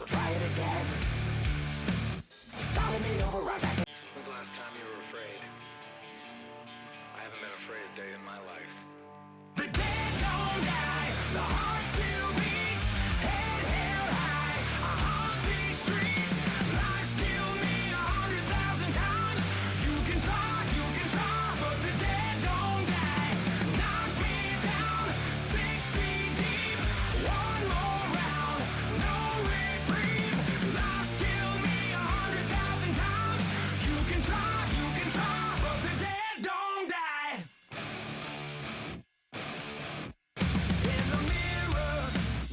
so try it again. Starting me over right back. When's the last time you were afraid? I haven't been afraid a day in my life. The dead don't die, the heart still beats, head held high, I haunt these streets, lies kill me 100,000 times, you can try, but the dead don't die, knock me down, 6 feet deep, one more round, no reprieve, lies kill me 100,000 times, you can try, but the dead don't die. In the mirror,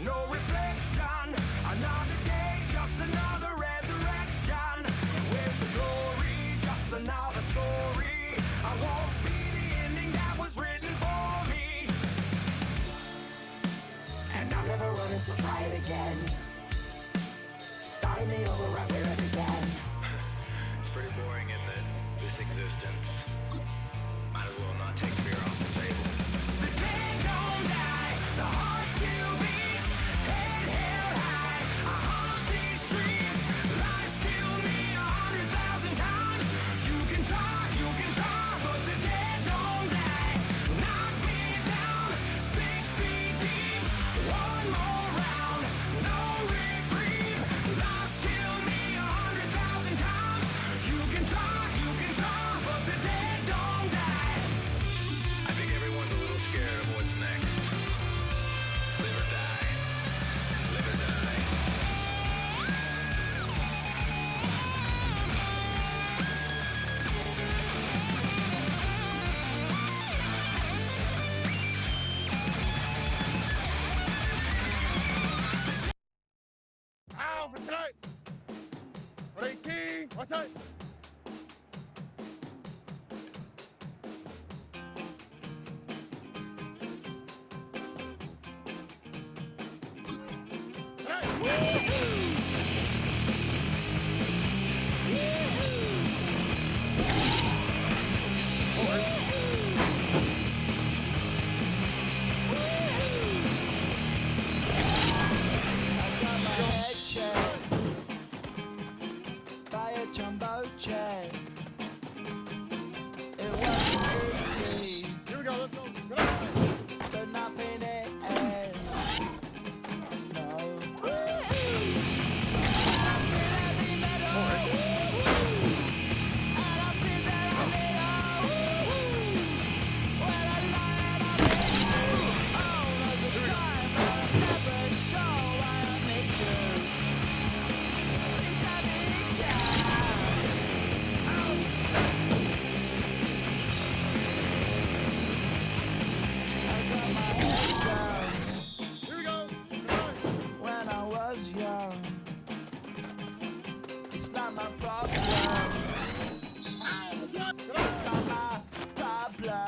no reflection. Another day, just another resurrection. Where's the glory? Just another story. I won't be the ending that was written for me. And I've never run it, so try it again. Starting me over, I hear it again. It's pretty boring, isn't it? This existence. Might as well not take fear off the table. The dead don't die, the heart still beats, head held high, I haunt these streets, lies kill me 100,000 times, you can try, but the dead don't die, knock me down, 6 feet deep, one more round, no reprieve, lies kill me 100,000 times, you can try, but the dead don't die. I think everyone's a little scared of what's next. Live or die. Live or die. Ow, for tonight. 118, what's that? By a jumbo jet. It wasn't easy, Here we go, let's go. Good night. but nothing ends. No. Here we go. Good night. When I was young, it's not my problem. Ow, what's up? Good It's night. not my problem.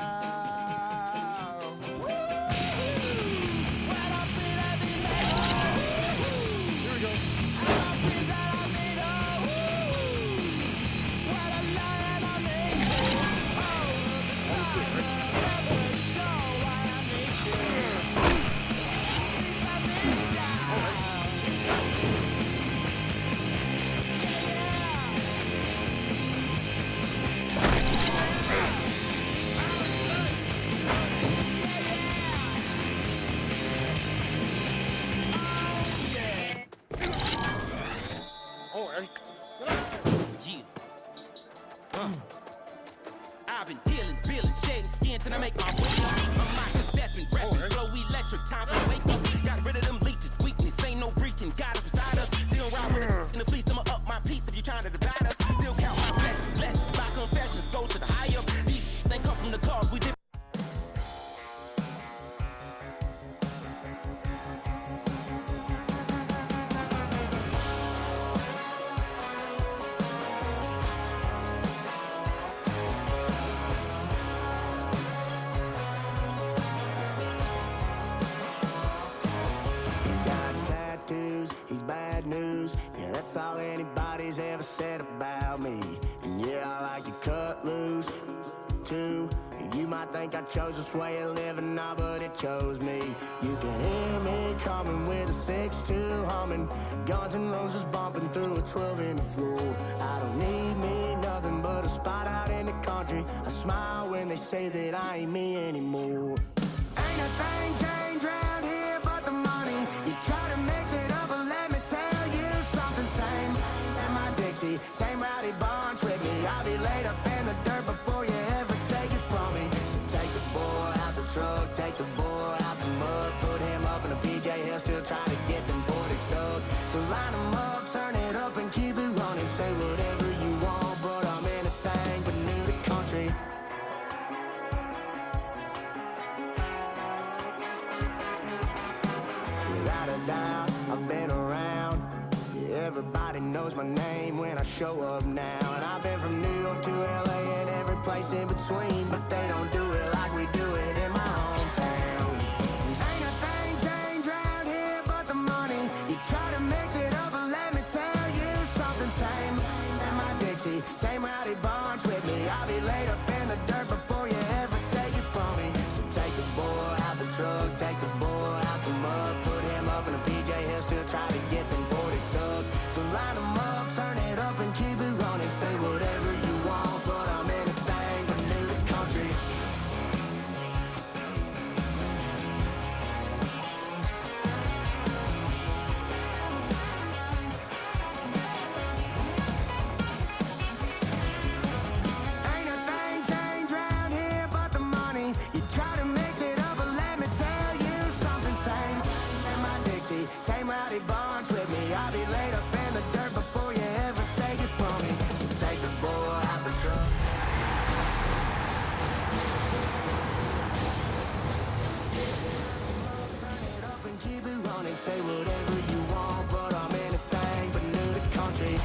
When I feel heavy metal, Here we go. and I feel that I need a when I lie and I need you all the time, I never show why I need you. Please, I need you. Oh, Eddie. Good night. Yeah. I've been dealing, shedding skin till I make my way up. I'm out here stepping, rapping, flow electric, time to wake up. Got rid of them leeches, weakness, ain't no breaching. God is beside us, still ride with it in the fleece. I'ma up my piece if you're trying to divide us. Still count my blessings, lessons, by confessions, go to the higher. These they come from the cars, we different. He's got tattoos, he's bad news. Yeah, that's all anybody's ever said about me. And yeah, I like to cut loose, too. You might think I chose this way of living, nah, but it chose me. You can hear me coming with a 6-2 humming, Guns N' Roses bumping through a 12 in the floor. I don't need me nothing but a spot out in the country. I smile when they say that I ain't me anymore. Ain't a thing changed round here but the money. You try to mix it up, but let me tell you something. Same in my Dixie, same rowdy bunch with me. I'll be laid up in the dirt before you ever take it from me. So take the boy out the truck, take the boy out the mud, put him up in a PJ, he'll still try to get them 40 stuck. So line them up, turn it up and keep it running. Say whatever you want, but I'm anything but new to country. Without a doubt, I've been around. Yeah, everybody knows my name when I show up now. And I've been from New York to LA and every place in between, but they don't do it like we do it in my hometown. Ain't a thing changed round here but the money. You try to mix it up, but let me tell you something. Same in my Dixie, same rowdy bunch with me. I'll be laid up in the dirt before you ever take it from me. So take the boy out the truck, take the boy out the mud, put him up in a PJ, he'll still try to get them 40 stuck. So line them up, turn it up and keep it running. Say whatever you want, but I'm anything but new to country. Ain't a thing changed round here but the money. You try to mix it up, but let me tell you something. Same in my Dixie, same rowdy bunch with me. I'll be laid up in the dirt before you ever take it from me. So take the boy out the truck. Turn it up and keep it running. Say whatever you want, but I'm anything but new to country.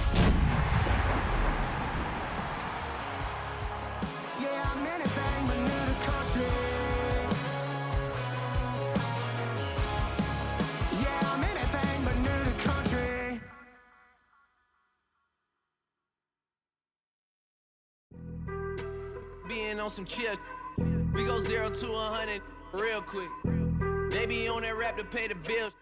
Yeah, I'm anything but new to country. Yeah, I'm anything but new to country. Being on some chill, we go 0 to 100 real quick. They be on that rap to pay the bills.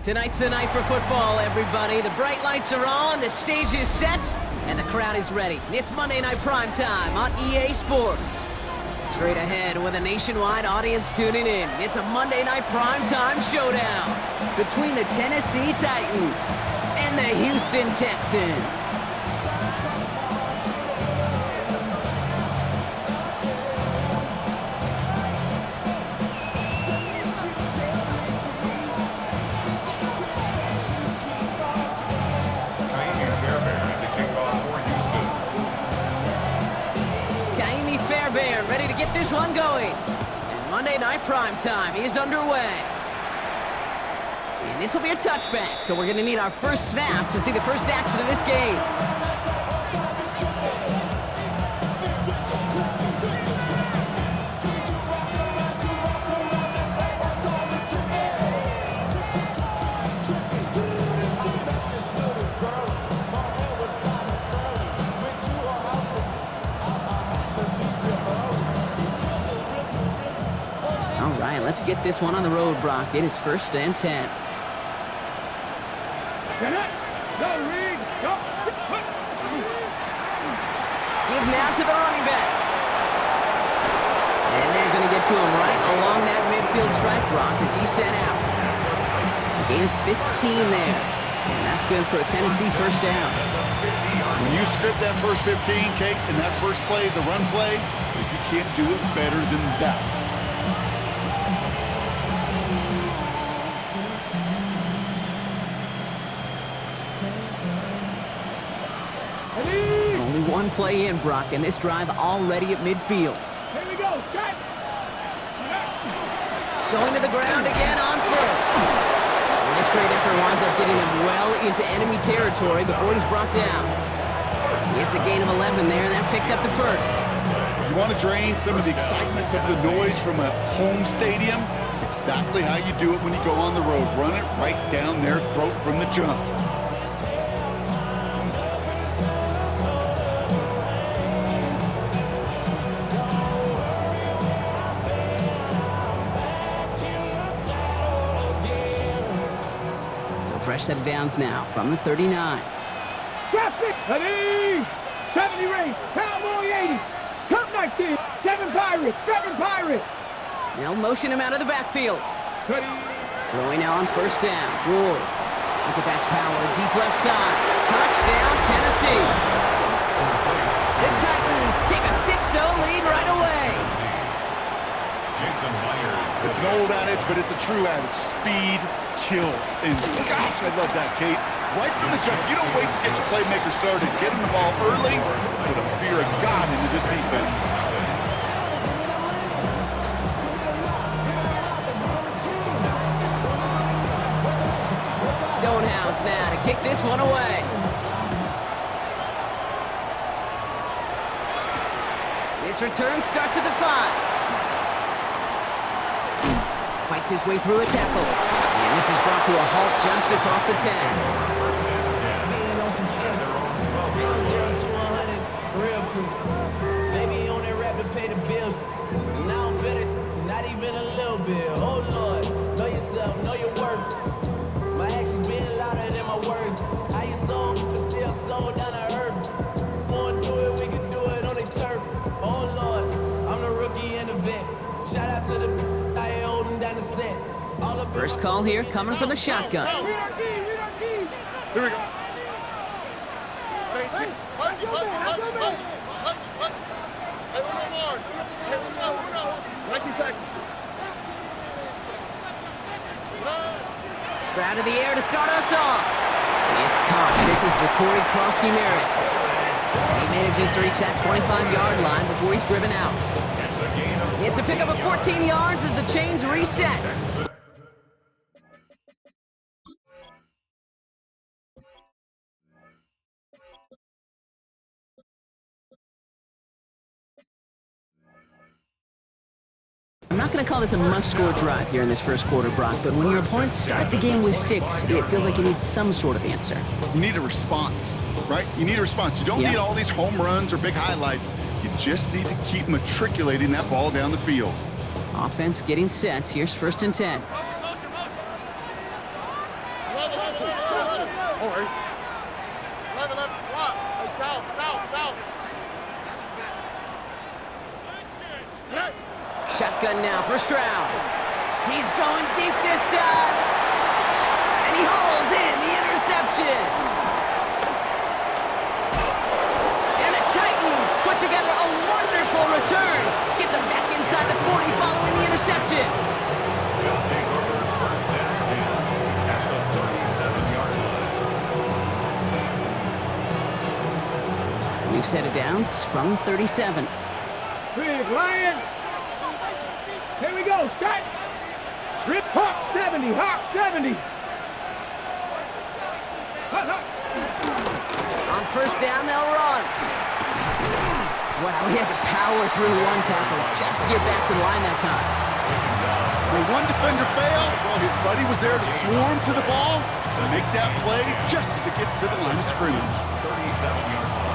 Tonight's the night for football, everybody. The bright lights are on, the stage is set, and the crowd is ready. It's Monday Night Primetime on EA Sports. Straight ahead with a nationwide audience tuning in, it's a Monday Night Primetime showdown between the Tennessee Titans and the Houston Texans. Ready to get this one going. And Monday Night Primetime is underway. And this will be a touchback, so we're going to need our first snap to see the first action of this game. Let's get this one on the road, Brock. It is 1st and 10. Give now to the running back. And they're going to get to him right along that midfield stripe, Brock, as he's sent out. Gain of 15 there. And that's good for a Tennessee first down. When you script that first 15, Kate, and that first play is a run play, you can't do it better than that. Only one play in, Brock, and this drive already at midfield. Here we go. Cut. Going to the ground again on first. And this great effort winds up getting him well into enemy territory before he's brought down. It's a gain of 11 there, and that picks up the first. You want to drain some of the excitement, some of the noise from a home stadium? It's exactly how you do it when you go on the road. Run it right down their throat from the jump. Fresh set of downs now from the 39. Traffic! Ready! 70 race, Cowboy 80, Cup 19, 7 Pirates, 7 Pirates! They'll motion him out of the backfield. Ready! Throwing now on first down. Ward. Look at that power. Deep left side. Touchdown, Tennessee. The Titans take a 6-0 lead right away. Jason Myers. It's an old adage, but it's a true adage. Speed kills. And gosh, I love that, Kate. Right from the jump, you don't wait to get your playmaker started. Get him the ball early. Put a fear of God into this defense. Stonehouse now to kick this one away. This return starts at the 5. Fights his way through a tackle. And this is brought to a halt just across the 10. Being on some shit. 0 to 100 real quick. Maybe on that rap to pay the bills. Now I'm fitted, not even a little bit. Oh Lord, know yourself, know your worth. My actions being louder than my words. How you sold, but still sold down to earth. Wanna do it, we can do it on the turf. Oh Lord, I'm the rookie and the vet. Shout out to the I ain't holding down the set. All up First call here coming from the shotgun. Here we go. Hey, let's go, man, let's go, man. Hey, one more. Thank you, Texas. Stroud of the air to start us off. It's caught. This is Corey Krosky-Merritt. He manages to reach that 25-yard line before he's driven out. It's a pickup of 14 yards as the chains reset. I'm not going to call this a must-score drive here in this first quarter, Brock, but when your opponents start the game with 6, it feels like you need some sort of answer. You need a response, right? You need a response. You don't need all these home runs or big highlights. You just need to keep matriculating that ball down the field. Offense getting set. Here's 1st and 10. Shotgun now for Stroud. He's going deep this time. And he hauls in the interception. And the Titans put together a wonderful return. Gets him back inside the 40 following the interception. They'll take over first down 10 at the 37-yard line. We've set it downs from 37. Big Lions. Here we go, start. Rip Hawk 70, Hawk 70. On first down, they'll run. Wow, he had to power through one tackle just to get back to the line that time. When one defender failed, well, his buddy was there to swarm to the ball to make that play just as it gets to the line of scrimmage. 37-yard line.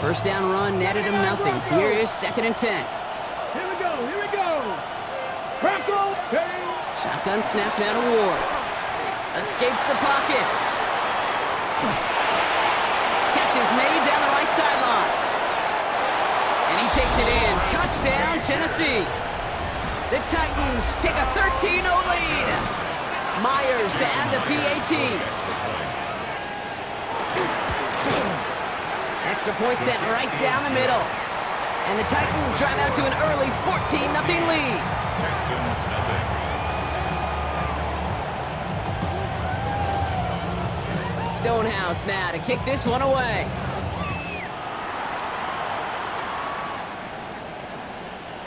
First down run netted him nothing. Here is 2nd and 10. Here we go, here we go. Crackle, hey. Shotgun snap now to Ward. Escapes the pocket. Catch is made down the right sideline. And he takes it in. Touchdown, Tennessee. The Titans take a 13-0 lead. Myers to add the PAT. Extra point sent right down the middle. And the Titans drive out to an early 14-0 lead. Texans nothing. Stonehouse now to kick this one away.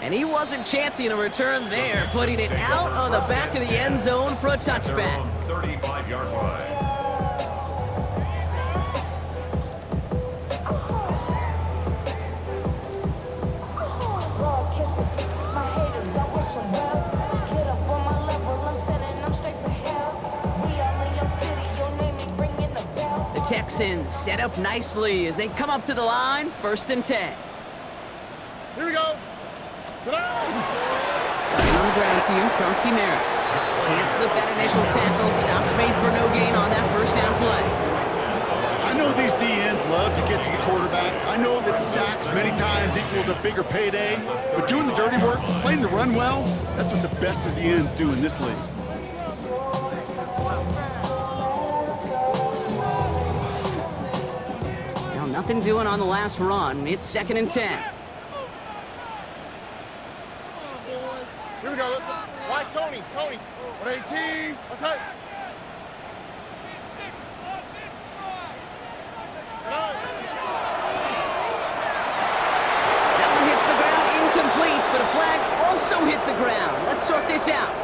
And he wasn't chancing a return there, putting it out on the back of the end zone for a touchback. 35-yard line. Texans set up nicely as they come up to the line, 1st and 10. Here we go. Starting on the ground here, Kronsky Merritt. Can't slip that initial tackle. Stops made for no gain on that 1st down play. I know these DNs love to get to the quarterback. I know that sacks many times equals a bigger payday, but doing the dirty work, playing the run well, that's what the best of the ends do in this league. Well, nothing doing on the last run. It's 2nd and 10. Here we go. Why Tony? 118. What's that? That one hits the ground, incomplete, but a flag also hit the ground. Let's sort this out.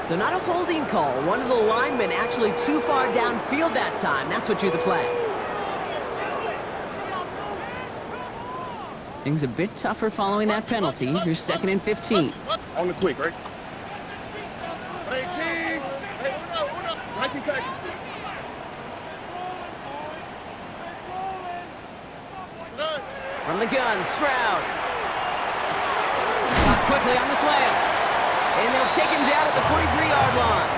So not a holding call. One of the linemen actually too far downfield that time. That's what drew the flag. Things a bit tougher following that penalty. Here's 2nd and 15. On the quick, right? 118. Hey, what up? 19 Texas. From the gun, Stroud. Caught quickly on the slant. And they'll take him down at the 43-yard line.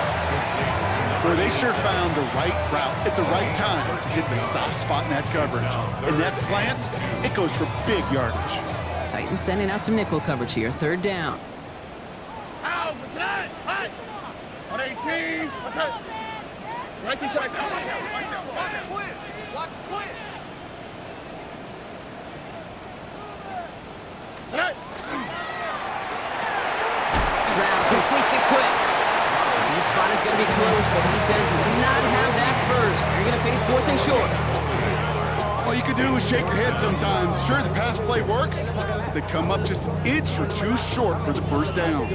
Where they sure found the right route at the right time to hit the soft spot in that coverage. And that slant, it goes for big yardage. Titans sending out some nickel coverage here. 3rd down. Ow, what's that? Hey! 118. What's that? 19 Texas. Watch the twin. Hey! Stroud completes it quick. And this spot is going to be close, but he does not have that first. They're going to face 4th and short. All you can do is shake your head sometimes. Sure, the pass play works, but they come up just an inch or two short for the 1st down.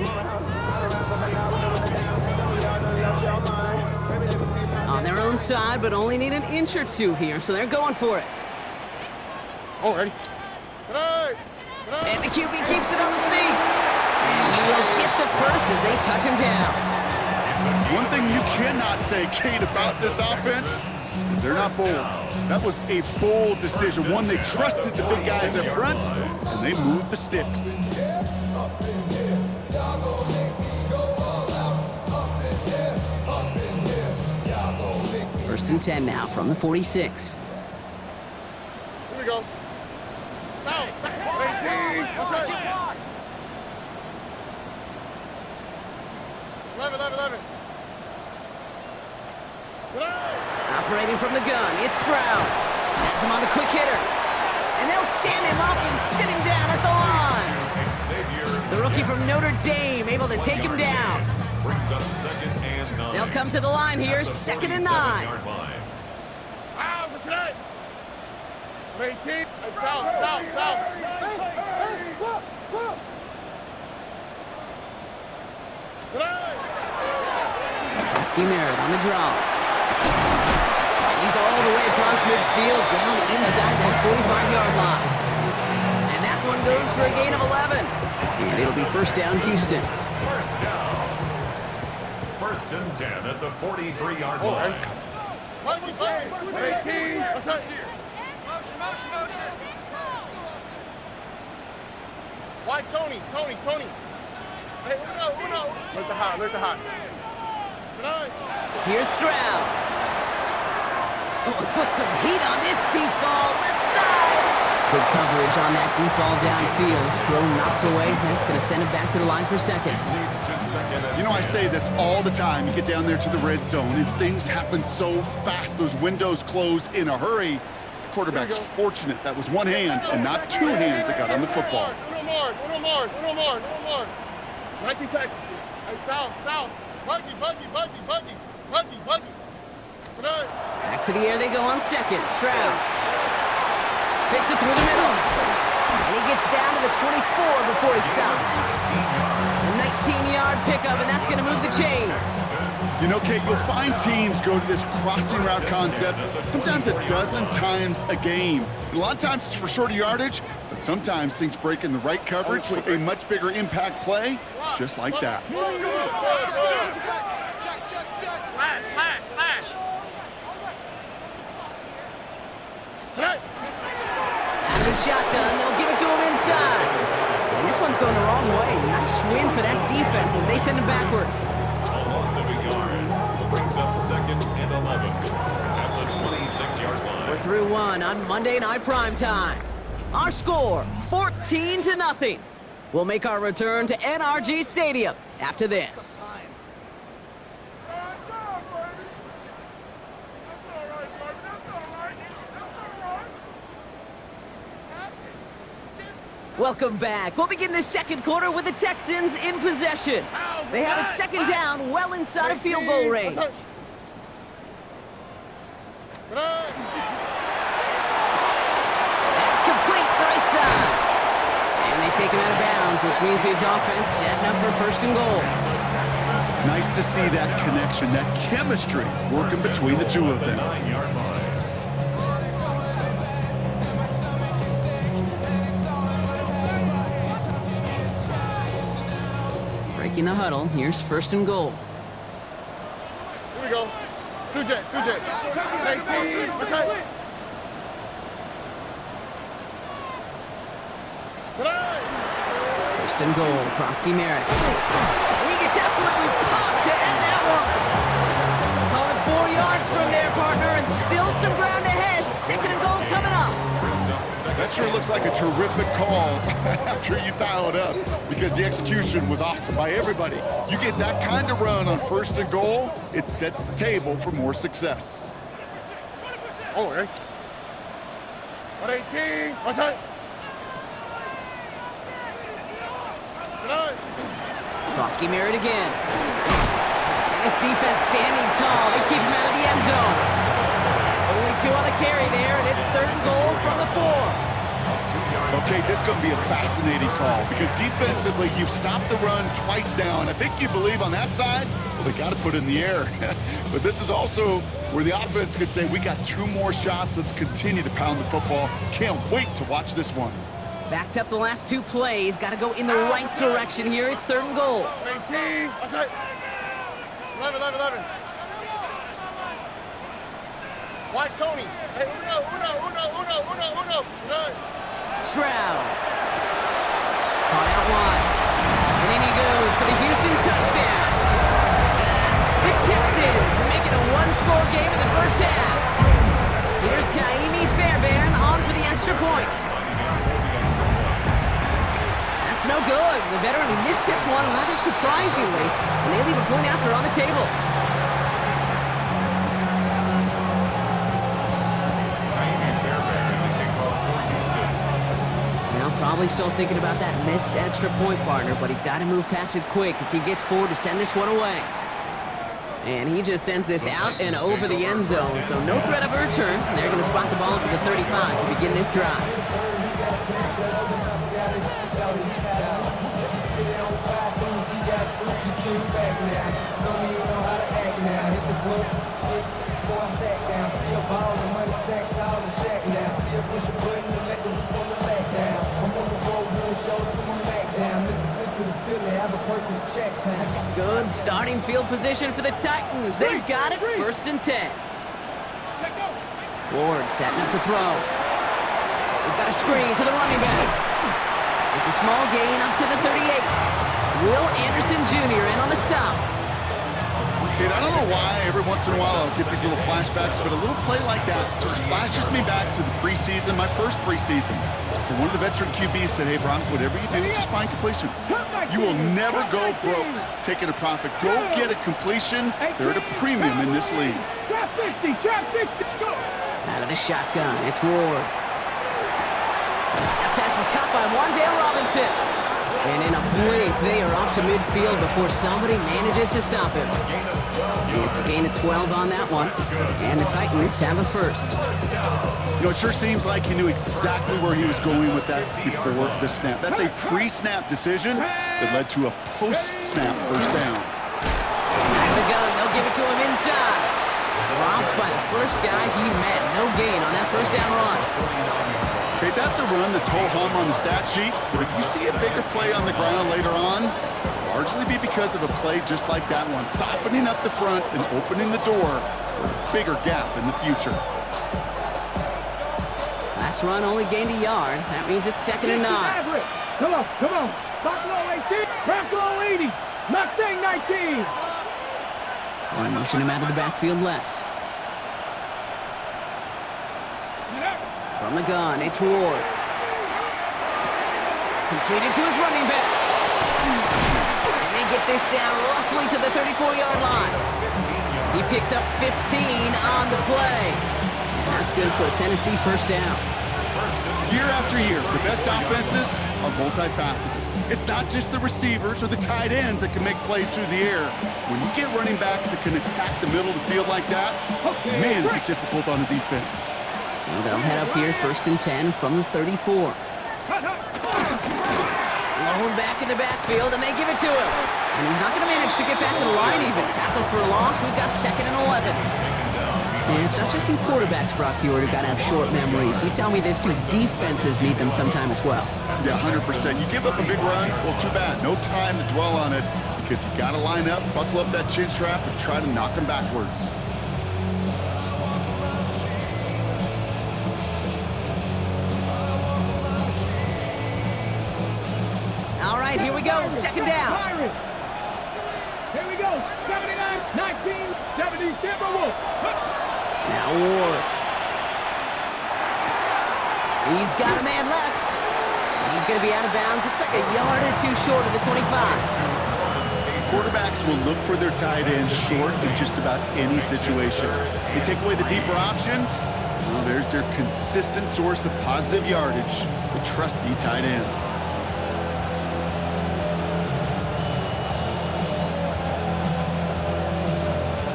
On their own side, but only need an inch or two here, so they're going for it. Oh, ready? And the QB keeps it on the sneak. And he will get the first as they touch him down. One thing you cannot say, Kate, about this offense is they're not bold. That was a bold decision, one they trusted the big guys up front, and they moved the sticks. 1st and 10 now from the 46. Here we go. Now, 18. What's that? 11. Operating from the gun, it's Stroud. Has him on the quick hitter. And they'll stand him up and sit him down at the line. The rookie from Notre Dame able to take him down. Brings up 2nd and 9. They'll come to the line here, 2nd and 9. Wow, what's that? 18. South. Kronsky Merritt on the draw. He's all the way across midfield, down inside that 45-yard line. And that one goes for a gain of 11. And it'll be 1st down, Houston. 1st down. 1st and 10 at the 43-yard line. 18. What's that? Motion. Why Tony? Hey, Uno. Where's the hot? Here's Stroud. Oh, put some heat on this deep ball, left side. Good coverage on that deep ball downfield. Throw knocked away. That's going to send it back to the line for 2nd. You know, I say this all the time. You get down there to the red zone, and things happen so fast. Those windows close in a hurry. The quarterback's fortunate that was one hand and not two hands that got on the football. Uno more. 19 Texas. Hey, south. Buggy. Back to the air they go on 2nd. Stroud fits it through the middle. And he gets down to the 24 before he stopped. A 19-yard pickup, and that's going to move the chains. You know, Kate, you'll find teams go to this crossing route concept sometimes a dozen times a game. A lot of times it's for shorter yardage, but sometimes things break in the right coverage for a much bigger impact play, just like that. Flash. first win for that defense as they send him backwards. A loss of a yard brings up 2nd and 11 at the 26-yard line. We're through one on Monday Night Primetime. Our score, 14-0. We'll make our return to NRG Stadium after this. Welcome back. We'll begin the second quarter with the Texans in possession. They have it second down, well inside of field goal range. That's Complete right side. And they take him out of bounds, which means his offense setting up for first and goal. Nice to see that connection, that chemistry working between the two of them. 9-yard line. Breaking the huddle, here's first and goal. Here we go. 2-jet. 19. What's that? First and goal, Krosky Merrick. He gets absolutely popped to end that one. Call it 4 yards from there, partner, and still some ground ahead. Second and goal coming up. That sure looks like a terrific call after you dial it up, because the execution was awesome by everybody. You get that kind of run on first and goal, it sets the table for more success. Oh, right. 118. What's that? Krosky Merritt again. And this defense standing tall. They keep him out of the end zone. Only 2 on the carry there, and it's third and goal from the 4. Okay, this is going to be a fascinating call, because defensively, you've stopped the run twice down. I think you believe on that side, well, they got to put it in the air. But this is also where the offense could say, we got 2 more shots. Let's continue to pound the football. Can't wait to watch this one. Backed up the last 2 plays. Got to go in the right direction here. It's third and goal. 19. What's that? 11. Why Tony? Hey, uno. Stroud. Caught out wide. And in he goes for the Houston touchdown. The Texans make it a 1-score game in the first half. Here's Kaimi Fairbairn on for the extra point. That's no good. The veteran missteps one rather surprisingly, and they leave a point after on the table. Probably still thinking about that missed extra point, partner, but he's got to move past it quick as he gets forward to send this one away. And he just sends this out and over the end zone, so no threat of a return. They're going to spot the ball up at the 35 to begin this drive. Good starting field position for the Titans. They've got it, first and 10. Ward setting up to throw. We've got a screen to the running back. It's a small gain up to the 38. Will Anderson Jr. in on the stop. Kid, I don't know why every once in a while I'll get these little flashbacks, but a little play like that just flashes me back to the preseason, my first preseason. And one of the veteran QBs said, hey, Bron, whatever you do, just find completions. You will never go broke taking a profit. Go get a completion. They're at a premium in this league. Trap 50, go! Out of the shotgun, it's Ward. That pass is caught by Wandale Robinson. And in a blink, they are off to midfield before somebody manages to stop him. It's a gain of 12 on that one. And the Titans have a first. You know, it sure seems like he knew exactly where he was going with that before the snap. That's a pre-snap decision that led to a post-snap first down. Back of the gun, they'll give it to him inside. Dropped by the first guy he met. No gain on that first down run. Okay, that's a run that's ho-hum on the stat sheet, but if you see a bigger play on the ground later on, it'll largely be because of a play just like that one, softening up the front and opening the door for a bigger gap in the future. Last run only gained a yard. That means it's second and 9. Come on. Buffalo 18. 19. Bronco 80. Mustang 19. One motion him out of the backfield left. From the gun, it's Ward. Completed to his running back. And they get this down roughly to the 34-yard line. He picks up 15 on the play. And that's good for a Tennessee first down. Year after year, the best offenses are multifaceted. It's not just the receivers or the tight ends that can make plays through the air. When you get running backs that can attack the middle of the field like that, man, is it difficult on the defense. So they'll head up here, 1st and 10 from the 34. Lone back in the backfield, and they give it to him. And he's not going to manage to get back to the line even. Tackled for a loss. We've got 2nd and 11. And it's not just some quarterbacks, Brock Hewitt, who got to have short memories. You tell me this too, defenses need them sometime as well. Yeah, 100%. You give up a big run, well, too bad. No time to dwell on it because you got to line up, buckle up that chin strap, and try to knock them backwards. All right, here we go. 2nd down. Here we go. 79, 19, 70, Timberwolves. Now Ward. He's got a man left. And he's going to be out of bounds. Looks like a yard or two short of the 25. Quarterbacks will look for their tight end short in just about any situation. They take away the deeper options. Well, there's their consistent source of positive yardage, the trusty tight end.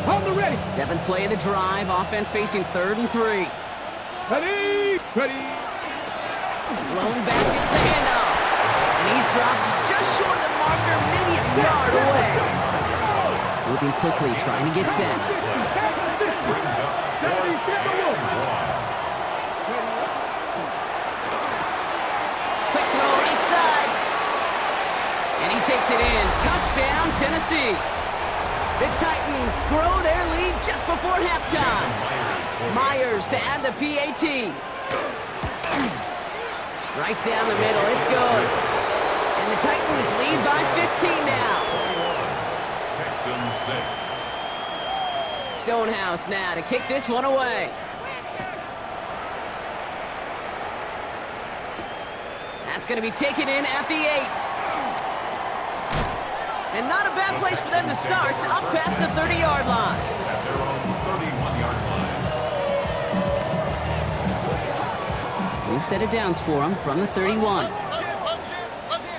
On the ready. 7th play of the drive. Offense facing 3rd and 3. Ready. Ready. Lone back gets the handoff. And he's dropped just short of the marker, maybe a yard away. Moving quickly, trying to get set. Quick throw right side. And he takes it in. Touchdown, Tennessee. The Titans grow their lead just before halftime. Myers to add the PAT. Right down the middle, it's good. And the Titans lead by 15 now. Texans 6. Stonehouse now to kick this one away. That's going to be taken in at the 8. And not a bad place for them to start, up past the 30-yard line. At their own 31-yard line. We've set it downs for them from the 31.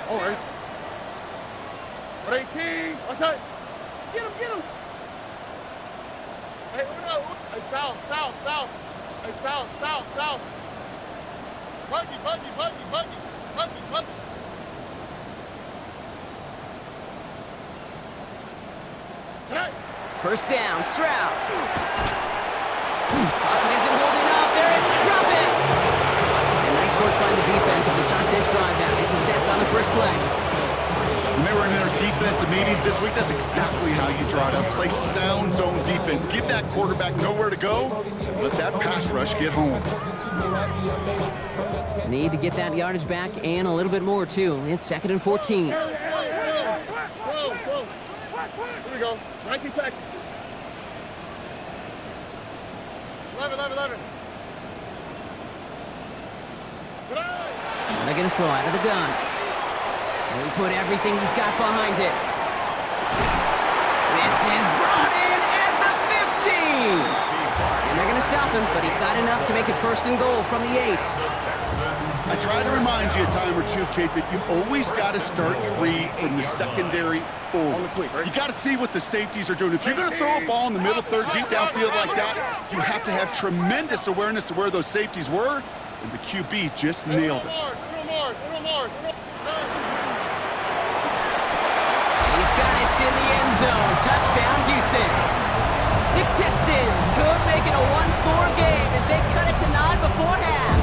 All right. 18. What's that? Get him, get him. Hey, Uno. Hey, south. Hey, south. Buggy. Hey. 1st down, Stroud. Pocket isn't holding up. They're able to drop it. And nice work by the defense to start this drive out. It's a sack on the first play. When they were in their defensive meetings this week, that's exactly how you draw it up. Play sound zone defense. Give that quarterback nowhere to go, and let that pass rush get home. Need to get that yardage back and a little bit more, too. It's 2nd and 14. Whoa. Here we go. 19 taxi. 11. They're going to throw out of the gun. And he put everything he's got behind it. This is brought in at the 15. And they're going to stop him, but he got enough to make it 1st and goal from the 8. I try to remind you a time or two, Kate, that you always got to start your read from the secondary forward. You got to see what the safeties are doing. If you're going to throw a ball in the middle third, deep downfield like that, you have to have tremendous awareness of where those safeties were, and the QB just nailed it. He's got it to the end zone. Touchdown, Houston. The Texans could make it a one-score game as they cut it to 9 before half.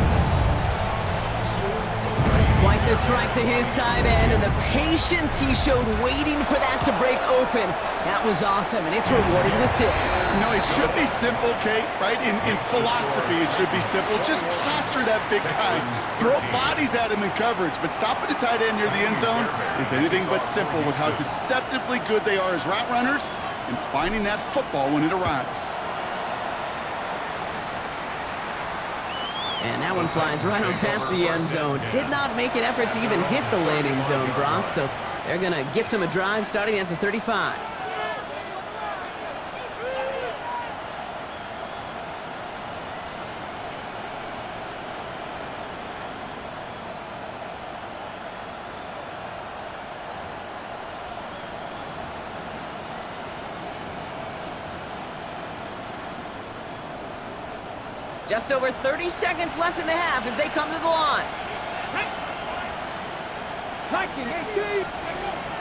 Quite the strike to his tight end, and the patience he showed waiting for that to break open. That was awesome, and it's rewarded with 6. No, it should be simple, Kate, right? In philosophy, it should be simple. Just plaster that big guy. Throw bodies at him in coverage, but stopping a tight end near the end zone is anything but simple with how deceptively good they are as route runners and finding that football when it arrives. And that one flies right on past the end zone. Did not make an effort to even hit the landing zone, Brock, so they're going to gift him a drive starting at the 35. Just over 30 seconds left in the half as they come to the line.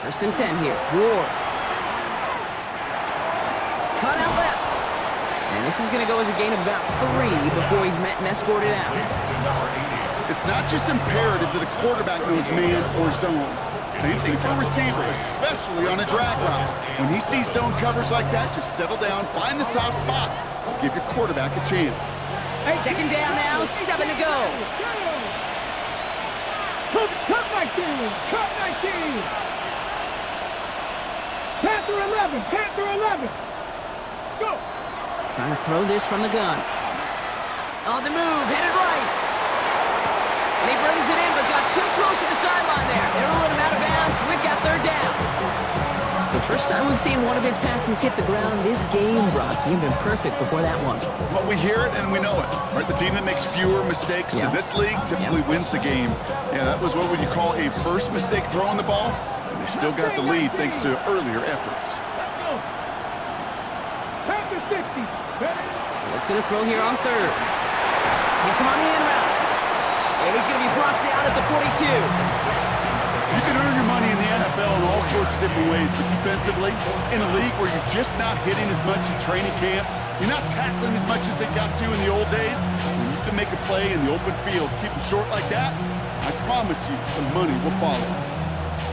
First and 10 here. Ward. Cut out left. And this is going to go as a gain of about 3 before he's met and escorted out. It's not just imperative that a quarterback knows man or zone. Same thing for a receiver, especially on a drag route. When he sees zone coverage like that, just settle down, find the soft spot. Give your quarterback a chance. Second down now, 7 to go. Cut 19! Cut 19! Panther 11! Panther 11! Let's go! Trying to throw this from the gun. On the move, headed right. And he brings it in, but got too close to the sideline there. They're ruling him out of bounds. We've got third down. So first time we've seen one of his passes hit the ground this game, Brock. He'd been perfect before that one. Well, we hear it and we know it. Right? The team that makes fewer mistakes in this league typically wins the game. Yeah, that was what would you call a first mistake throwing the ball, and they still got the lead thanks to earlier efforts. What's going to throw here on third? Gets him on the in route. And he's going to be brought down at the 42. You can earn your money in the NFL in all sorts of different ways, but defensively, in a league where you're just not hitting as much in training camp, you're not tackling as much as they got to in the old days, when you can make a play in the open field, keep them short like that, I promise you some money will follow.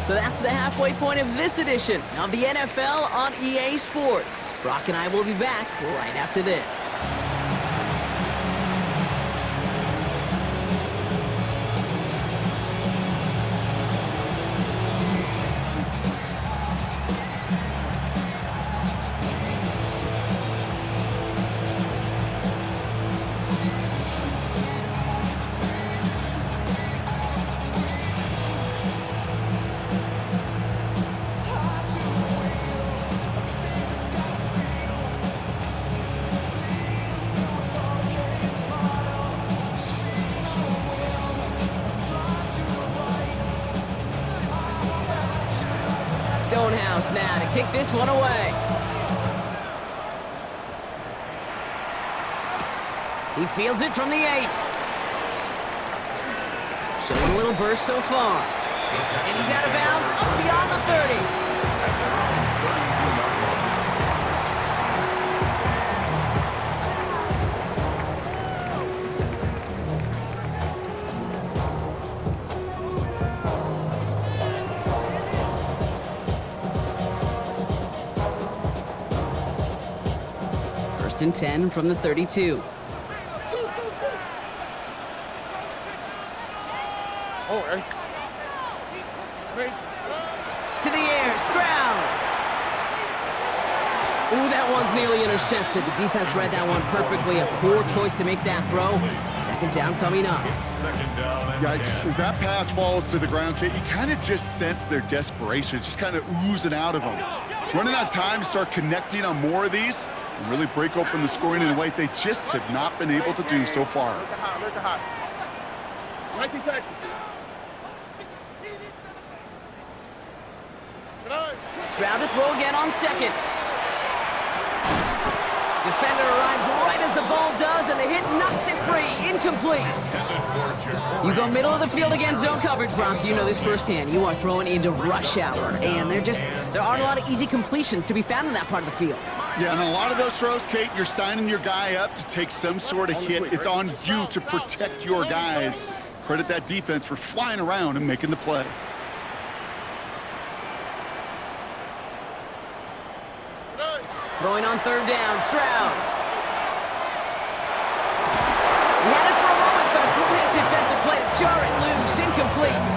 So that's the halfway point of this edition of the NFL on EA Sports. Brock and I will be back right after this. Stonehouse now to kick this one away. He fields it from the 8. Showing a little burst so far. And he's out of bounds up beyond the 30. First and 10 from the 32. To the air, Stroud. Ooh, that one's nearly intercepted. The defense read that one perfectly. A poor choice to make that throw. Second down coming up. Yikes, as that pass falls to the ground, Kate, you kind of just sense their desperation. It's just kind of oozing out of them. Running out of time to start connecting on more of these and really break open the scoring in a way they just have not been able to do so far. Look at hot. 19 Texas. Stroud to throw again on second. Defender arrives right as the ball does, and the hit knocks it free. Incomplete. You go middle of the field against zone coverage, Brock. You know this firsthand. You are throwing into rush hour, and there aren't a lot of easy completions to be found in that part of the field. Yeah, and a lot of those throws, Kate, you're signing your guy up to take some sort of hit. It's on you to protect your guys. Credit that defense for flying around and making the play. Throwing on third down, Stroud. He had it for a moment, but a great defensive play to jar it loose. Incomplete.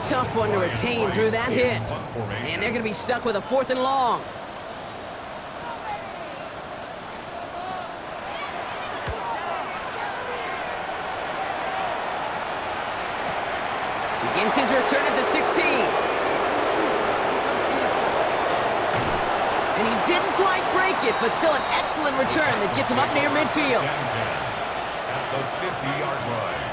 Tough one to retain through that hit. And they're going to be stuck with a 4th and long. Begins his return at the 16. And he didn't quite break it, but still an excellent return that gets him up near midfield. At the 50-yard line.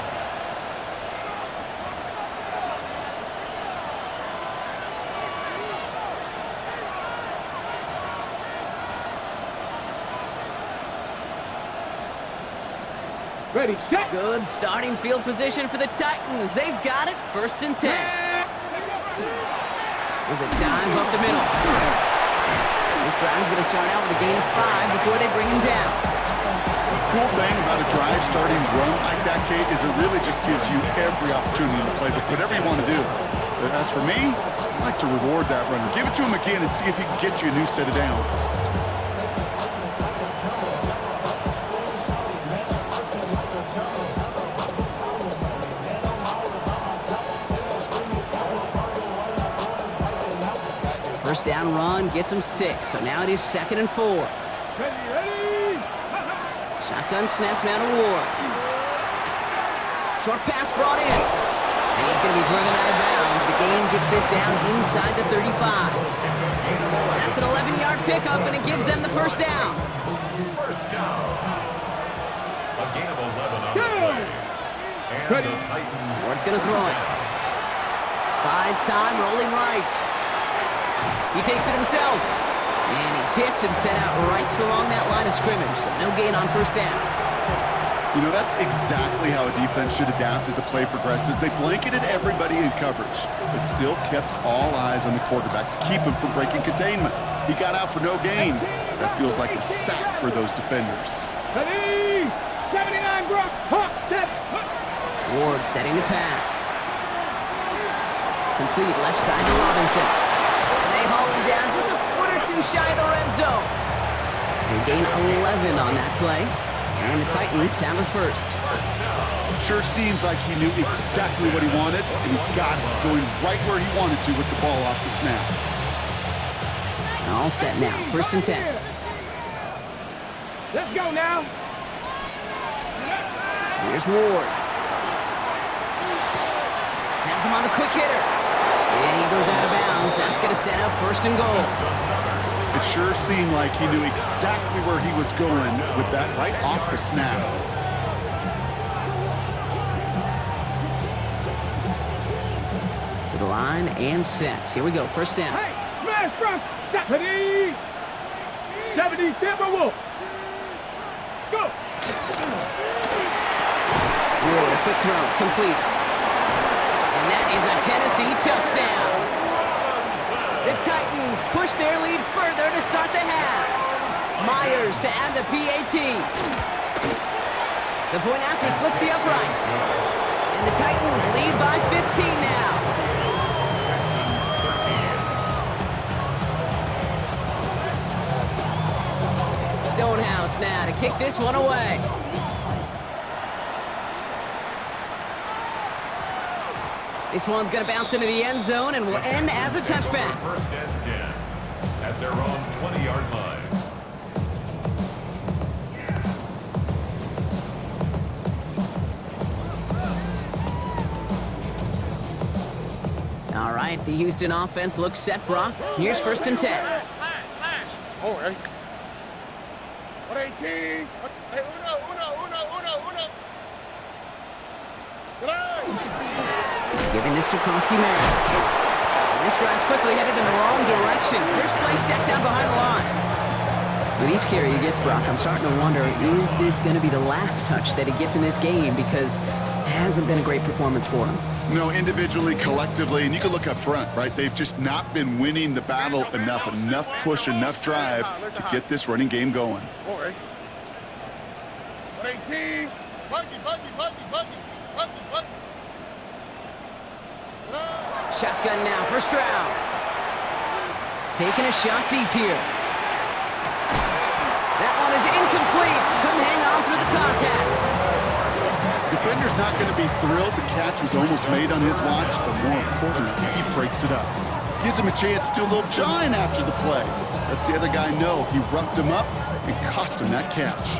Ready, set. Good starting field position for the Titans. They've got it, 1st and 10. There's a dive up the middle. This drive's going to start out with a gain of 5 before they bring him down. The cool thing about a drive starting run like that, Kate, is it really just gives you every opportunity to play whatever you want to do. But as for me, I like to reward that runner. Give it to him again and see if he can get you a new set of downs. First down run gets him 6, so now it is 2nd and 4. Ready. Shotgun snap now to Ward. Short pass brought in. And he's going to be driven out of bounds. The gain gets this down inside the 35. That's an 11-yard pickup, and it gives them the first down. First down. A gain of 11 on the play. And the Titans. Ward's going to throw it. Buys time, rolling right. He takes it himself. And he's hit and sent out right along that line of scrimmage, so no gain on first down. You know, that's exactly how a defense should adapt as the play progresses. They blanketed everybody in coverage, but still kept all eyes on the quarterback to keep him from breaking containment. He got out for no gain. That feels like a sack for those defenders. Ready. 79, Brock. Hop, step. Ward setting the pass. Complete left side to Robinson. And they haul him down just a foot or 2 shy of the red zone. They gain 11 on that play. And the Titans have a first. Sure seems like he knew exactly what he wanted, and he got it, going right where he wanted to with the ball off the snap. All set now, 1st and 10. Let's go now. Here's Ward. Has him on the quick hitter. And he goes out of bounds. That's going to set up 1st and goal. It sure seemed like he knew exactly where he was going with that right off the snap. To the line and set. Here we go, 1st down. Hey, smash from Ready. 70, Timberwolf. Let's go. Ward, a quick throw, complete. And that is a Tennessee touchdown. The Titans push their lead further to start the half. Myers to add the PAT. The point after splits the uprights. And the Titans lead by 15 now. Stonehouse now to kick this one away. This one's going to bounce into the end zone and will end as a touchback. 1st and 10 at their own 20-yard line. All right, the Houston offense looks set, Brock. Here's 1st and 10. All right. 118. Hey, uno. Giving this to Krosky-Merritt. This drive's quickly headed in the wrong direction. First play set down behind the line. With each carry he gets, Brock, I'm starting to wonder, is this going to be the last touch that he gets in this game? Because it hasn't been a great performance for him. No, individually, collectively, and you can look up front, right? They've just not been winning the battle enough push, enough drive to get this running game going. All right. 118. Buggy. Shotgun now for Stroud. Taking a shot deep here. That one is incomplete. Couldn't hang on through the contact. Defender's not going to be thrilled the catch was almost made on his watch, but more importantly, he breaks it up. Gives him a chance to do a little jawing after the play. Lets the other guy know he roughed him up and cost him that catch.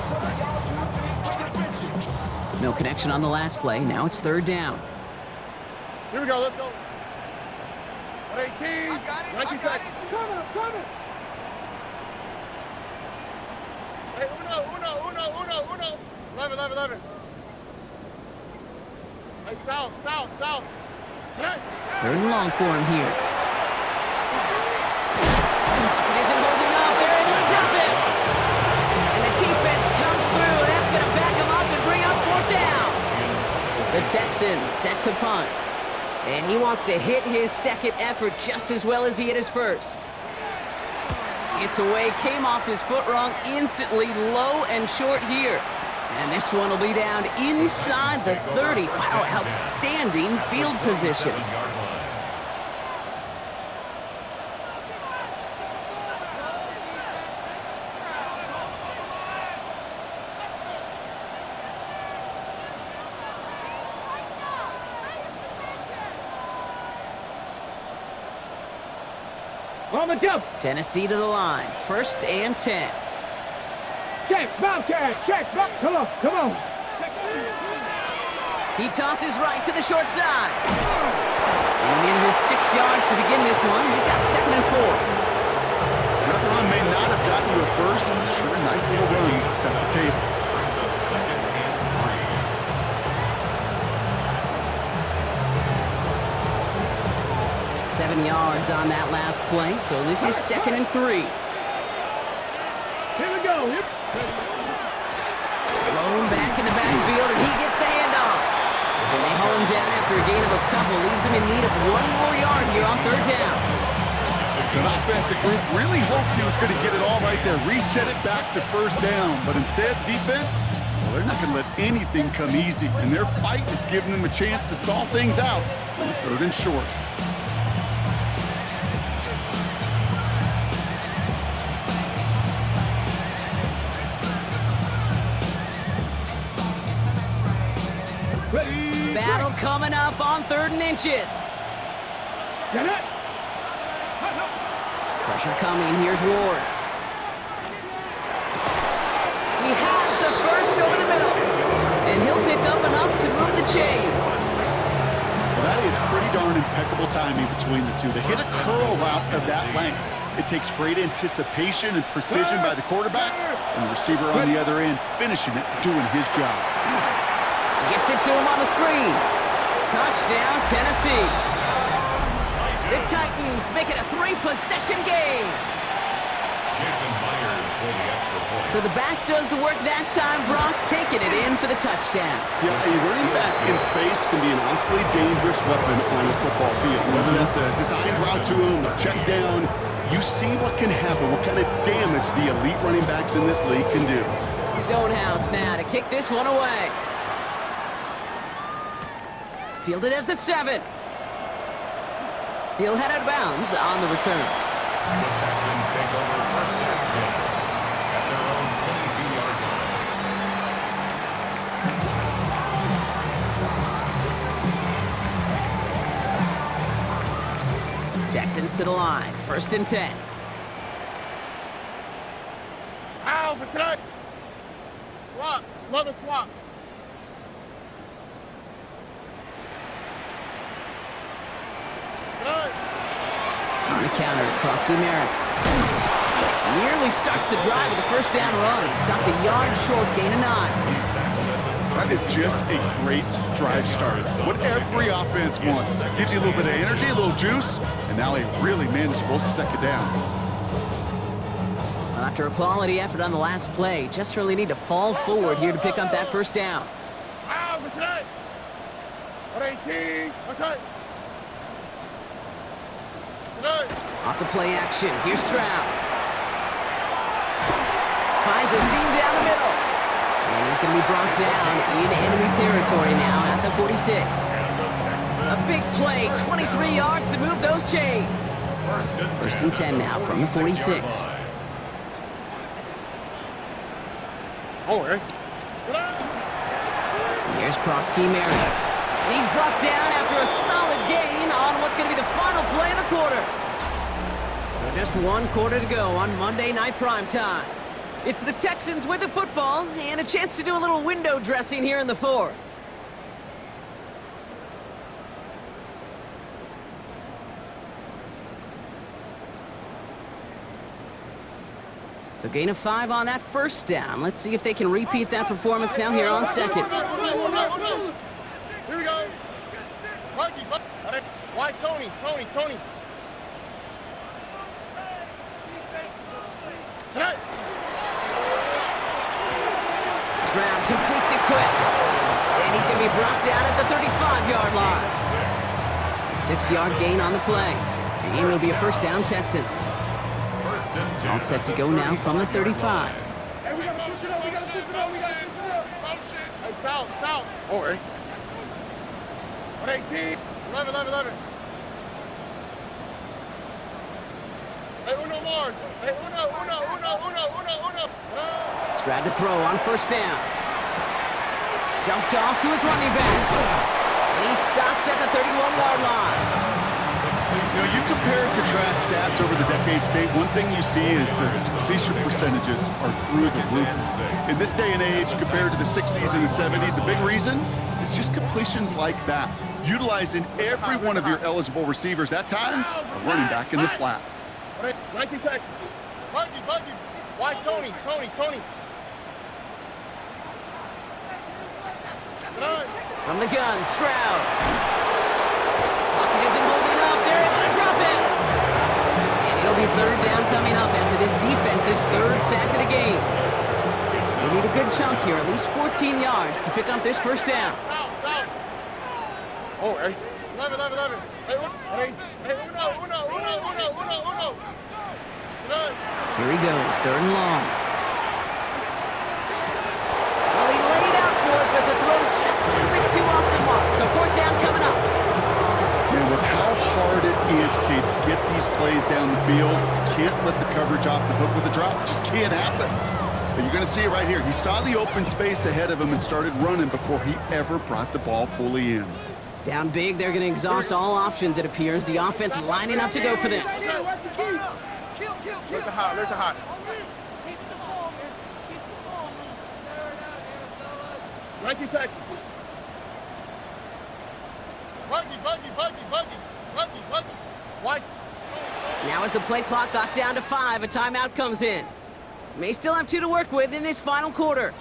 No connection on the last play. Now it's third down. Here we go, let's go. 118. 19 seconds. I'm coming. Hey, uno. 11. Hey, south. Hey. Third and long for him here. It isn't holding up. They're able to drop it. And the defense comes through. That's going to back him up and bring up fourth down. The Texans set to punt. And he wants to hit his second effort just as well as he hit his first. It's away, came off his foot wrong instantly, low and short here. And this one will be down inside the 30. Wow, outstanding field position. On the jump. Tennessee to the line, 1st and 10. Check, Bobcat. Check, Bob. Come on. He tosses right to the short side. And he needed his 6 yards to begin this one. We got 2nd and 4. That run may not have gotten you a first, but sure, nice little run. You set the table. Brings up 2nd and 3. 7 yards on that last play, so this is 2nd and 3. Here we go. Blown back in the backfield, and he gets the handoff. And they haul him down after a gain of a couple, leaves him in need of 1 more yard here on 3rd down. The offensive group really hoped he was going to get it all right there, reset it back to 1st down, but instead, defense, well, they're not going to let anything come easy, and their fight is giving them a chance to stall things out on 3rd and short. Battle coming up on 3rd and inches. Get it. Pressure coming. Here's Ward. He has the first over the middle. And he'll pick up enough to move the chains. Well, that is pretty darn impeccable timing between the two. They hit a curl route of that length. It takes great anticipation and precision by the quarterback, and the receiver on the other end finishing it, doing his job. Gets it to him on the screen. Touchdown, Tennessee. The Titans make it a 3-possession game. Jason Myers for the extra point. So the back does the work that time, Brock, taking it in for the touchdown. Yeah, a running back in space can be an awfully dangerous weapon on a football field. Whether that's a designed route to him, a check down, you see what can happen, what kind of damage the elite running backs in this league can do. Stonehouse now to kick this one away. Fielded at the 7. He'll head out of bounds on the return. The Texans take over 1st and 10 at their own 22-yard line. Texans to the line, 1st and 10. Ow, beside. Swap. Another swap. Good. On the counter, Krosky Merritt. Nearly starts the drive with a 1st down run. Stopped a yard short, gain of 9. That is just a great drive starter. What every offense wants. Gives you a little bit of energy, a little juice, and now a really manageable 2nd down. Well, after a quality effort on the last play, just really need to fall forward here to pick up that 1st down. Ow, beside. 118. Beside. Good. Off the play action, here's Stroud. Finds a seam down the middle. And he's going to be brought down in enemy territory now at the 46. A big play, 23 yards to move those chains. First and 10 now from the 46. Oh, eh? Here's Krosky Merritt. And he's brought down after a solid gain on what's going to be the final play of the quarter. So just one quarter to go on Monday Night Primetime. It's the Texans with the football and a chance to do a little window dressing here in the fourth. So gain of 5 on that first down. Let's see if they can repeat that performance now here on second. Here we go. Why Tony? Stroud completes it quick. And he's going to be brought down at the 35-yard line. A 6-yard gain on the play. The game will be a first down Texans. All set to go now from the 35. Hey, we gotta push it up. Hey, south. Oh, eh? 118. 11. Hey, uno more. Hey, uno. Stroud to throw on first down. Dumped off to his running back. And he's stopped at the 31-yard line. You know, you compare and contrast stats over the decades, Kate. One thing you see is that completion percentages are through the roof. In this day and age, compared to the 60s and the 70s, a big reason is just completions like that. Utilizing every one of your eligible receivers that time, a running back in the flat. 19 Texas. Buggy. Why Tony? From the gun, Stroud. Pocket isn't holding up. They're able to drop it. And it'll be third down coming up after this defense's third sack of the game. They need a good chunk here, at least 14 yards to pick up this first down. Oh, hey. 11. Hey, uno. Here he goes, third and long. Well, he laid out for it, but the throw just a little bit too off the mark. So fourth down coming up. And with how hard it is, Kate, to get these plays down the field, you can't let the coverage off the hook with a drop. It just can't happen. But you're going to see it right here. He saw the open space ahead of him and started running before he ever brought the ball fully in. Down big, they're going to exhaust all options, it appears. The offense lining up to go for this. Where's the hot? 19 Texas. Buggy. Why? Now as the play clock got down to 5, a timeout comes in. May still have 2 to work with in this final quarter.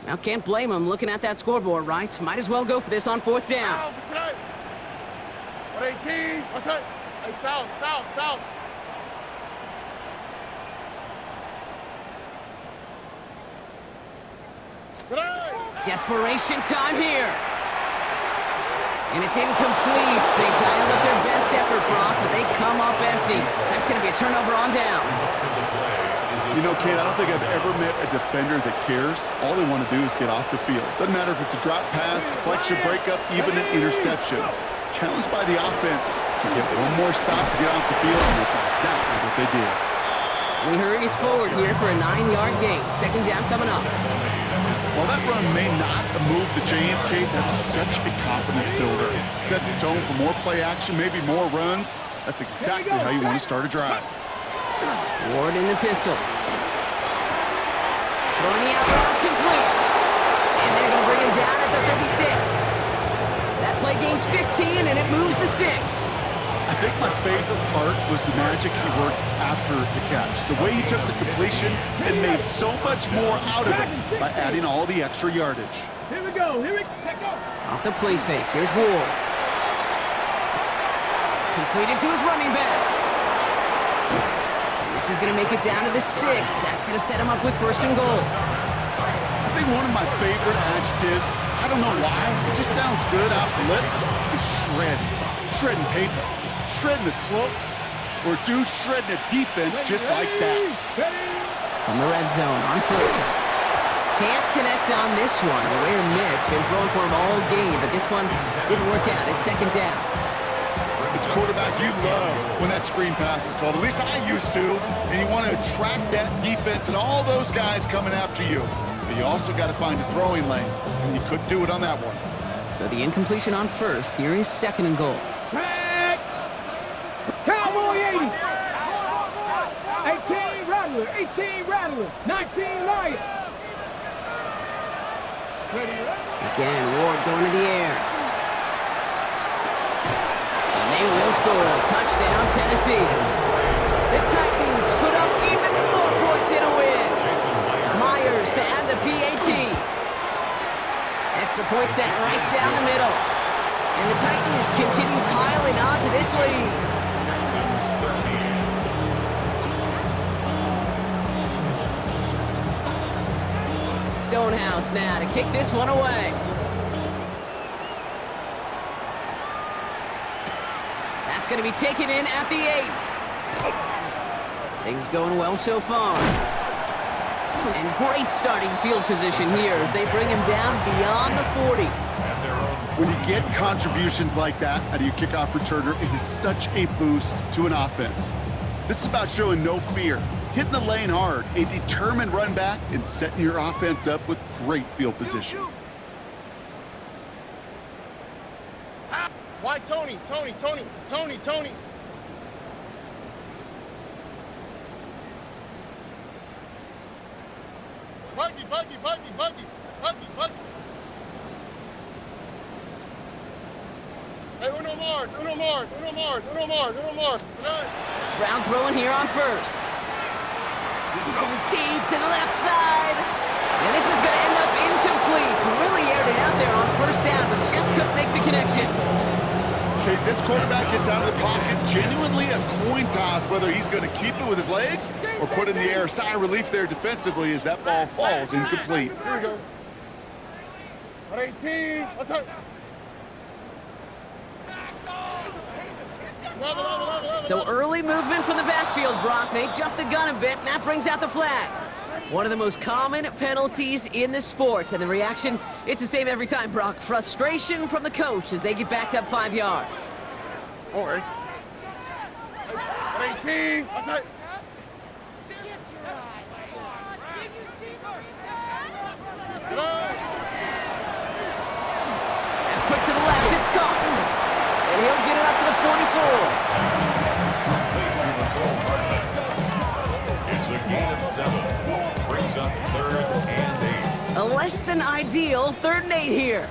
Now, can't blame him looking at that scoreboard, right? Might as well go for this on fourth down. 118. What's that? Hey, south. Desperation time here. And it's incomplete. They dialed up their best effort, Brock, but they come up empty. That's going to be a turnover on downs. You know, Kate, I don't think I've ever met a defender that cares. All they want to do is get off the field. Doesn't matter if it's a drop pass, deflection, breakup, even an interception. Challenged by the offense to get one more stop to get off the field, and that's exactly what they did. We hurries forward here for a 9-yard gain. Second down coming up. While that run may not move the chains, Kate, that's such a confidence builder. Sets the tone for more play action, maybe more runs. That's exactly how you want to start a drive. Ward in the pistol. Throwing the out route complete. And they're going to bring him down at the 36. That play gains 15, and it moves the sticks. I think my favorite part was the magic he worked after the catch. The way he took the completion and made so much more out of it by adding all the extra yardage. Here we go. Off the play fake, here's Ward. Completed to his running back. And this is he's going to make it down to the 6. That's going to set him up with 1st and goal. I think one of my favorite adjectives, I don't know why, it just sounds good off the lips, is shred. Shredding paper, shredding the slopes, or dude shredding a defense just like that. From the red zone on 1st. Can't connect on this one. A rare miss. Been throwing for him all game, but this one didn't work out. It's 2nd down. As a quarterback, you love when that screen pass is called. At least I used to. And you want to attract that defense and all those guys coming after you. But you also got to find a throwing lane, and you couldn't do it on that one. So the incompletion on 1st. Here is 2nd and goal. Back. Cowboy 80. 18 Rattler. 18 Rattler. 19 Lion. Again, Ward going to the air. And they will score. Touchdown, Tennessee. The Titans put up even more points in a win. Myers to add the PAT. Extra point set right down the middle. And the Titans continue piling on to this lead. Stonehouse now to kick this one away. That's going to be taken in at the 8. Things going well so far. And great starting field position here as they bring him down beyond the 40. When you get contributions like that out of your kickoff returner, it is such a boost to an offense. This is about showing no fear, hitting the lane hard, a determined run back, and setting your offense up with great field position. Why Tony? Tony. Buggy. Hey, Uno Mars. Stroud throwing here on 1st. He's going deep to the left side. And this is going to end up incomplete. Really aired it out there on 1st down, but just couldn't make the connection. Okay, this quarterback gets out of the pocket, genuinely a coin toss whether he's going to keep it with his legs or put it in the air. Sigh of relief there defensively as that ball falls incomplete. Here we go. 18. Let's go. So early movement from the backfield, Brock. They jumped the gun a bit, and that brings out the flag. One of the most common penalties in the sport, and the reaction, it's the same every time, Brock. Frustration from the coach as they get backed up 5 yards. All right. 18. Let's go. And quick to the left, it's caught. And he'll get it up to the 44. It's a gain of 7. Brings up 3rd and 8. A less than ideal 3rd and 8 here.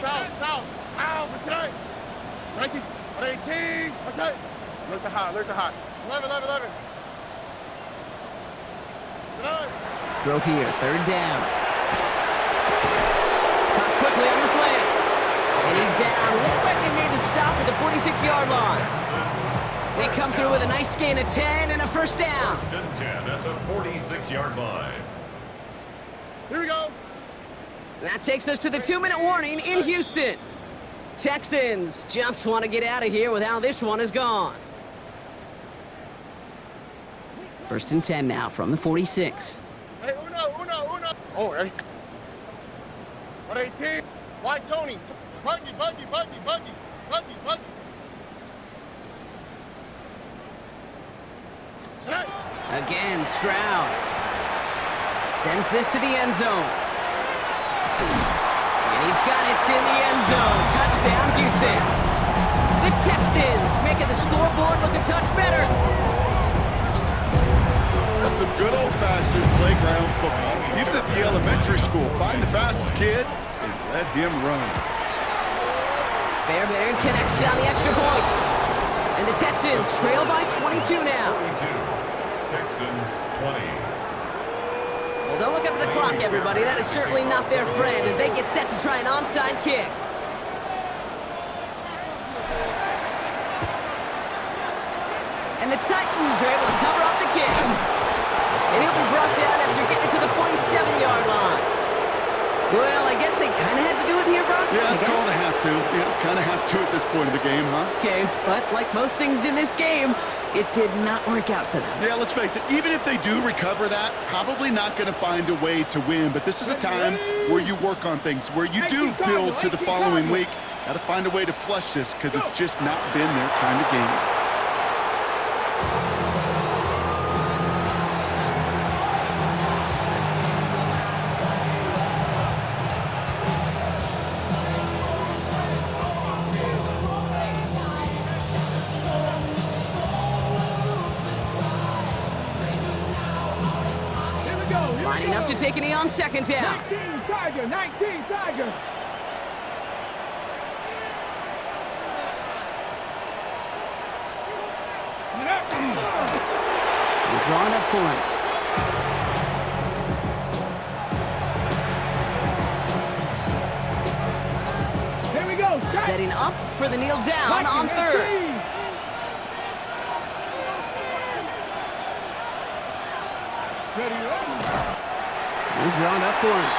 South. Ow, for tonight. 19. 18. Let's go. Look the hot. 11. Throw here, 3rd down. Caught quickly on the slant. And he's down. Looks like they made the stop at the 46-yard line. They come through with a nice gain of 10 and a 1st down. 1st and 10 at the 46-yard line. Here we go. That takes us to the 2-minute warning in Houston. Texans just want to get out of here with how this one is gone. 1st and 10 now from the 46. Hey, Uno. Oh, right. 118. Why Tony? Buggy. Again, Stroud sends this to the end zone. And he's got it in the end zone. Touchdown, Houston. The Texans making the scoreboard look a touch better. That's some good old-fashioned playground football. Even at the elementary school, find the fastest kid and let him run. Fairbairn connects on the extra point. And the Texans trail by 22 now. 22. Texans 20. Well, don't look up at the clock, everybody. That is certainly not their friend as they get set to try an onside kick. And the Titans are able to cover off the kick. And he'll be brought down after getting to the 47-yard line. Well, I guess they kind of had to do it here, Brock. Yeah, it's called a have to. Yeah, kind of have to at this point of the game, huh? Okay, but like most things in this game, it did not work out for them. Yeah, let's face it, even if they do recover that, probably not going to find a way to win. But this is a time where you work on things, where you do build to the following week. Got to find a way to flush this because it's just not been their kind of game. Lining up to take a knee on second down. 19 Tiger, 19 Tiger. They're drawing up for him. Here we go. Setting up for the kneel down on third. Ready, ready. They're drawing up for him.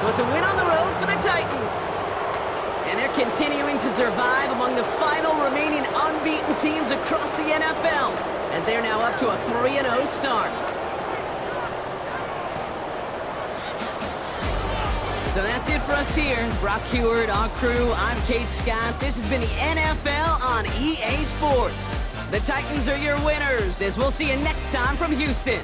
So it's a win on the road for the Titans. And they're continuing to survive among the final remaining unbeaten teams across the NFL, as they're now up to a 3-0 start. So that's it for us here. Brock Heward, our crew, I'm Kate Scott. This has been the NFL on EA Sports. The Titans are your winners, as we'll see you next time from Houston.